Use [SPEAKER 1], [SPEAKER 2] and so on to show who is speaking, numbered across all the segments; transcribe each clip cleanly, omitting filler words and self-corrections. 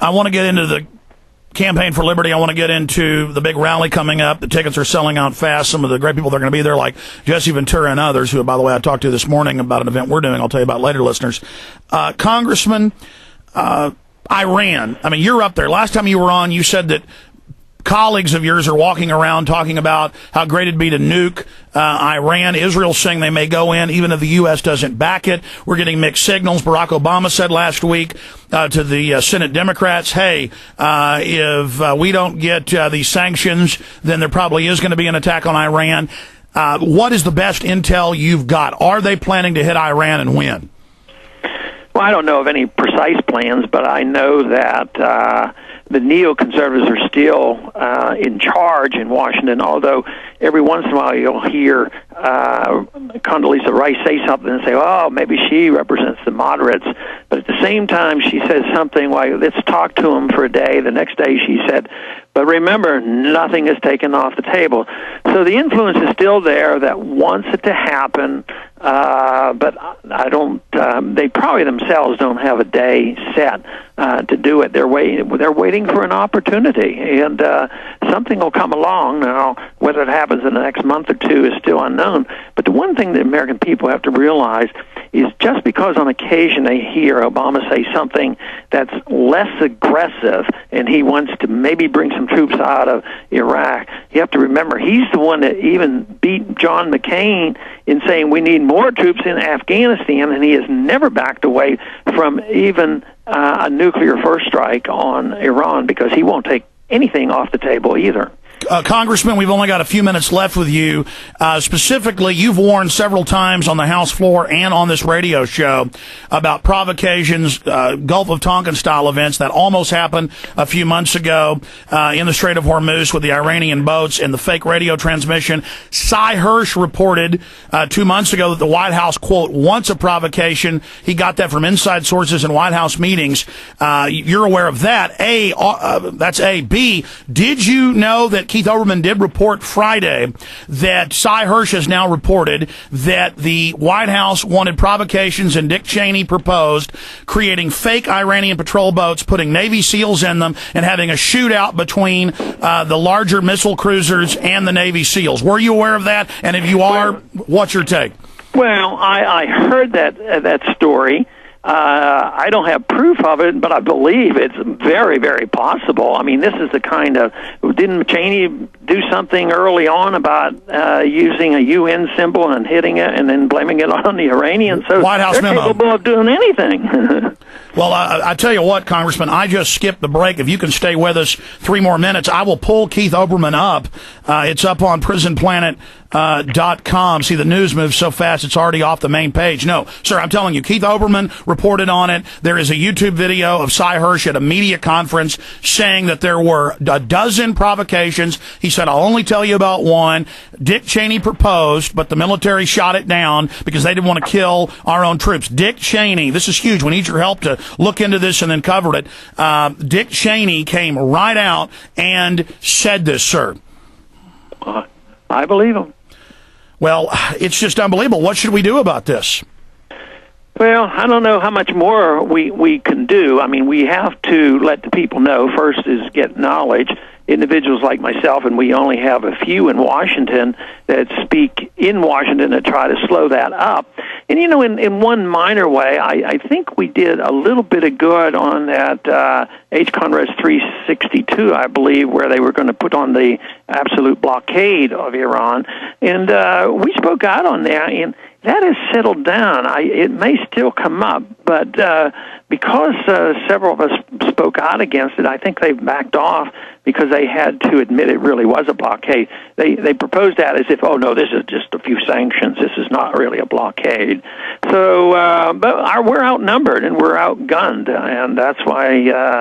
[SPEAKER 1] I want to get into the Campaign for Liberty. I want to get into the big rally coming up. The tickets are selling out fast. Some of the great people that are going to be there, like Jesse Ventura and others, who, by the way, I talked to this morning about an event we're doing. I'll tell you about later, listeners. Congressman, Iran. I mean, you're up there. Last time you were on, you said that colleagues of yours are walking around talking about how great it'd be to nuke Iran. Israel's saying they may go in even if the U.S. doesn't back it. We're getting mixed signals. Barack Obama said last week to the Senate Democrats, hey, if we don't get these sanctions, then there probably is going to be an attack on Iran. What is the best intel you've got? Are they planning to hit Iran, and when?
[SPEAKER 2] Well, I don't know of any precise plans, but I know that the neoconservatives are still in charge in Washington, although every once in a while you'll hear Condoleezza Rice say something and say, oh, maybe she represents the moderates. But at the same time, she says something like, let's talk to them for a day. The next day she said, but remember, nothing is taken off the table. So the influence is still there that wants it to happen, but I don't. They probably themselves don't have a day set to do it. They're waiting for an opportunity, and something will come along. Now, whether it happens in the next month or two is still unknown. But the one thing the American people have to realize is just because on occasion they hear Obama say something that's less aggressive and he wants to maybe bring some troops out of Iraq, you have to remember he's the one that even beat John McCain in saying we need more troops in Afghanistan, and he has never backed away from even a nuclear first strike on Iran because he won't take anything off the table either.
[SPEAKER 1] Congressman, we've only got a few minutes left with you. Specifically, you've warned several times on the House floor and on this radio show about provocations, Gulf of Tonkin-style events that almost happened a few months ago in the Strait of Hormuz with the Iranian boats and the fake radio transmission. Cy Hirsch reported 2 months ago that the White House, quote, wants a provocation. He got that from inside sources in White House meetings. You're aware of that. That's A. B, did you know that Keith Olbermann did report Friday that Cy Hirsch has now reported that the White House wanted provocations and Dick Cheney proposed creating fake Iranian patrol boats, putting Navy SEALs in them, and having a shootout between the larger missile cruisers and the Navy SEALs? Were you aware of that? And if you are, what's your take?
[SPEAKER 2] Well, I heard that story. I don't have proof of it, but I believe it's very, very possible. I mean, this is the kind of... Didn't Cheney do something early on about using a UN symbol and hitting it and then blaming it on the Iranians? So
[SPEAKER 1] White House
[SPEAKER 2] they're
[SPEAKER 1] memo.
[SPEAKER 2] capable of doing anything.
[SPEAKER 1] Well, I tell you what, Congressman, I just skipped the break. If you can stay with us 3 more minutes, I will pull Keith Olbermann up. It's up on prisonplanet.com. See, the news moves so fast, it's already off the main page. No, sir, I'm telling you, Keith Olbermann reported on it. There is a YouTube video of Cy Hirsch at a media conference saying that there were a dozen provocations. He said, I'll only tell you about one. Dick Cheney proposed, but the military shot it down because they didn't want to kill our own troops. Dick Cheney, this is huge. We need your help to look into this and then cover it. Dick Cheney came right out and said this, sir.
[SPEAKER 2] I believe him.
[SPEAKER 1] Well, it's just unbelievable. What should we do about this?
[SPEAKER 2] Well, I don't know how much more we can do. I mean, we have to let the people know. First is get knowledge. Individuals like myself, and we only have a few in Washington that speak in Washington to try to slow that up. And, you know, in one minor way, I think we did a little bit of good on that H. Conrad's 362, I believe, where they were going to put on the absolute blockade of Iran. And we spoke out on that, and that has settled down. It may still come up, but because several of us spoke out against it, I think they've backed off because they had to admit it really was a blockade. They proposed that as if, oh, no, this is just a few sanctions. This is not really a blockade. So, but we're outnumbered and we're outgunned, and that's why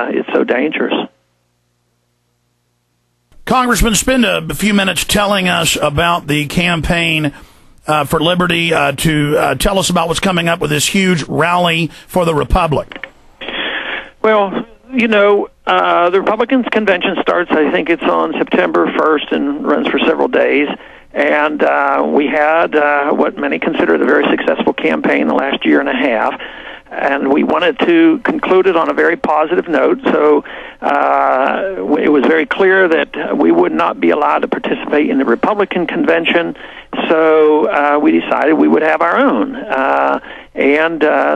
[SPEAKER 2] it's so dangerous. Congressman,
[SPEAKER 1] spend a few minutes telling us about the campaign for Liberty to tell us about what's coming up with this huge rally for the Republic.
[SPEAKER 2] Well, you know, the Republicans' convention starts, I think it's on September 1st and runs for several days. And we had what many consider the very successful campaign the last year and a half. and we wanted to conclude it on a very positive note. So it was very clear that we would not be allowed to participate in the Republican convention. So we decided we would have our own.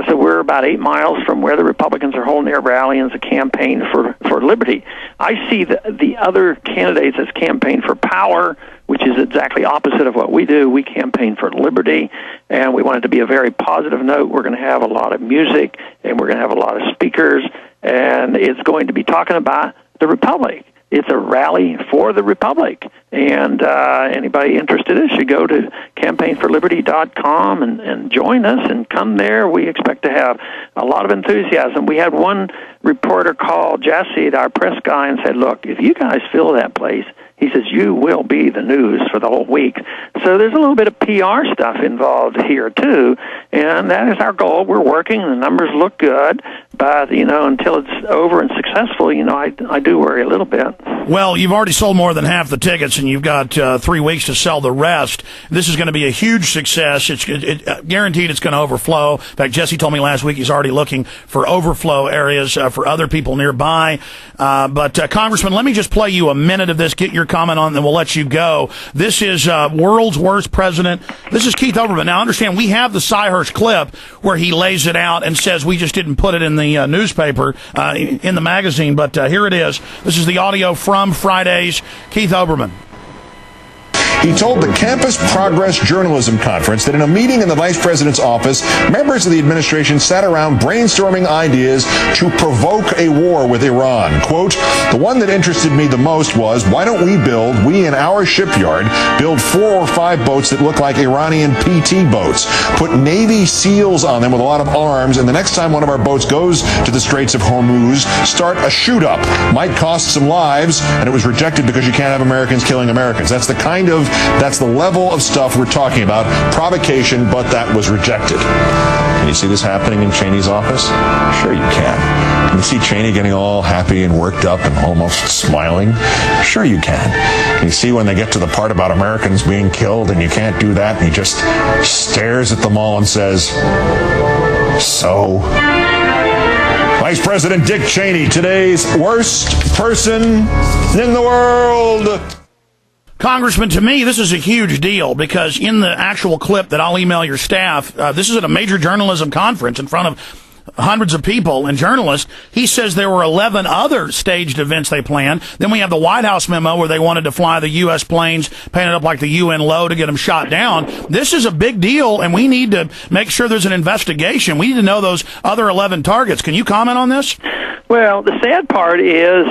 [SPEAKER 2] So we're about 8 miles from where the Republicans are holding their rally as a campaign for liberty. I see the other candidates as campaign for power, which is exactly opposite of what we do. We campaign for liberty, and we want it to be a very positive note. We're going to have a lot of music, and we're going to have a lot of speakers, and it's going to be talking about the Republic. It's a rally for the Republic, and anybody interested should go to campaignforliberty.com and join us and come there. We expect to have a lot of enthusiasm. We had one reporter call Jesse, our press guy, and said, look, if you guys fill that place, he says, you will be the news for the whole week. So there's a little bit of PR stuff involved here, too, and that is our goal. We're working, and the numbers look good, but, until it's over and successful, I do worry a little bit.
[SPEAKER 1] Well, you've already sold more than half the tickets, and you've got 3 weeks to sell the rest. This is going to be a huge success. It's guaranteed it's going to overflow. In fact, Jesse told me last week he's already looking for overflow areas for other people nearby. But Congressman, let me just play you a minute of this, get your comment on it, and then we'll let you go. This is World's Worst President. This is Keith Olbermann. Now, understand, we have the Cyhurst clip where he lays it out and says we just didn't put it in the newspaper, in the magazine, but here it is. This is the audio from Friday's Keith Olbermann.
[SPEAKER 3] He told the Campus Progress Journalism Conference that in a meeting in the Vice President's office, members of the administration sat around brainstorming ideas to provoke a war with Iran. Quote, the one that interested me the most was, why don't we in our shipyard, build 4 or 5 boats that look like Iranian PT boats, put Navy SEALs on them with a lot of arms, and the next time one of our boats goes to the Straits of Hormuz, start a shoot-up. Might cost some lives, and it was rejected because you can't have Americans killing Americans. That's the level of stuff we're talking about. Provocation, but that was rejected. Can you see this happening in Cheney's office? Sure you can. Can you see Cheney getting all happy and worked up and almost smiling? Sure you can. Can you see when they get to the part about Americans being killed and you can't do that, and he just stares at them all and says, so? Vice President Dick Cheney, today's worst person in the world.
[SPEAKER 1] Congressman, to me, this is a huge deal because in the actual clip that I'll email your staff, this is at a major journalism conference in front of hundreds of people and journalists. He says there were 11 other staged events they planned. Then we have the White House memo where they wanted to fly the U.S. planes painted up like the UN logo to get them shot down. This is a big deal, and we need to make sure there's an investigation. We need to know those other 11 targets. Can you comment on this?
[SPEAKER 2] Well, the sad part is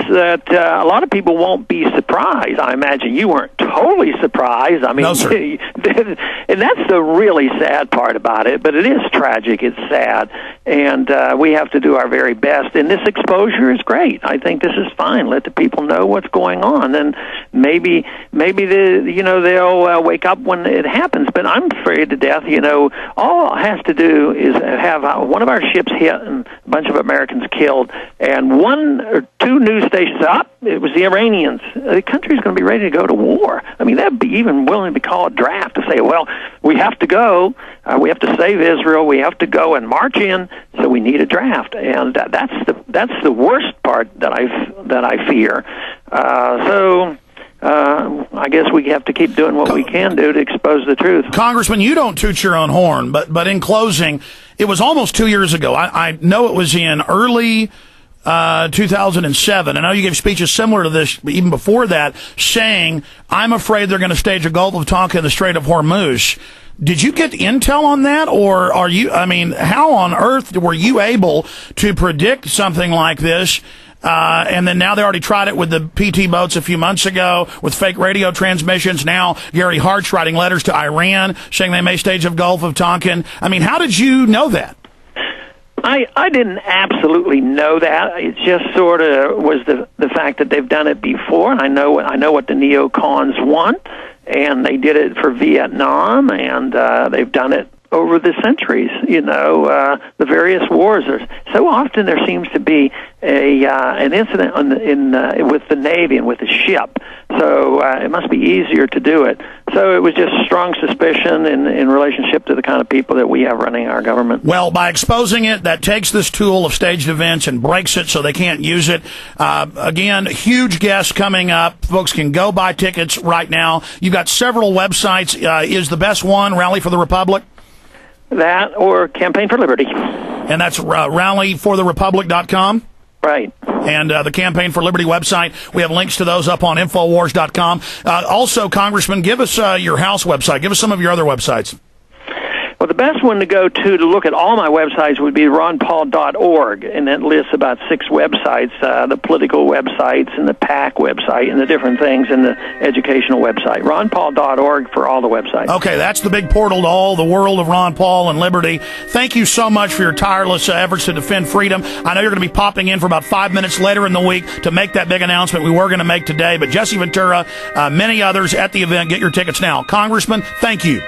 [SPEAKER 2] that a lot of people won't be surprised. I imagine you weren't totally surprised. I mean,
[SPEAKER 1] no, sir.
[SPEAKER 2] And that's the really sad part about it. But it is tragic. It's sad, and we have to do our very best. And this exposure is great. I think this is fine. Let the people know what's going on, and maybe they'll wake up when it happens. But I'm afraid to death. All it has to do is have one of our ships hit and a bunch of Americans killed, and 1 or 2 news stations it was the Iranians. The country's going to be ready to go to war. I mean, that'd be even willing to call a draft to say, well, we have to go. We have to save Israel. We have to go and march in. So we need a draft, and that's the worst part that I fear. I guess we have to keep doing what we can do to expose the truth.
[SPEAKER 1] Congressman, you don't toot your own horn, but in closing, it was almost 2 years ago. I know it was in early 2007. I know you gave speeches similar to this even before that, saying, I'm afraid they're going to stage a Gulf of Tonkin in the Strait of Hormuz. Did you get intel on that, or how on earth were you able to predict something like this? And then now they already tried it with the PT boats a few months ago with fake radio transmissions. Now Gary Hart's writing letters to Iran saying they may stage a Gulf of Tonkin. I mean, how did you know that?
[SPEAKER 2] I didn't absolutely know that. It just sort of was the fact that they've done it before. I know what the neocons want, and they did it for Vietnam, and they've done it over the centuries. The various wars. So often there seems to be an incident with the Navy and with the ship. So it must be easier to do it. So it was just strong suspicion in relationship to the kind of people that we have running our government.
[SPEAKER 1] Well, by exposing it, that takes this tool of staged events and breaks it so they can't use it. Again, huge guests coming up. Folks can go buy tickets right now. You've got several websites. Is the best one Rally for the Republic?
[SPEAKER 2] That or Campaign for Liberty.
[SPEAKER 1] And that's rallyfortherepublic.com?
[SPEAKER 2] Right.
[SPEAKER 1] And the Campaign for Liberty website, we have links to those up on Infowars.com. Also, Congressman, give us your House website. Give us some of your other websites.
[SPEAKER 2] Well, the best one to go to look at all my websites would be ronpaul.org, and that lists about 6 websites, the political websites and the PAC website and the different things, and the educational website. ronpaul.org for all the websites.
[SPEAKER 1] Okay, that's the big portal to all the world of Ron Paul and liberty. Thank you so much for your tireless efforts to defend freedom. I know you're going to be popping in for about 5 minutes later in the week to make that big announcement we were going to make today, but Jesse Ventura, many others at the event, get your tickets now. Congressman, thank you.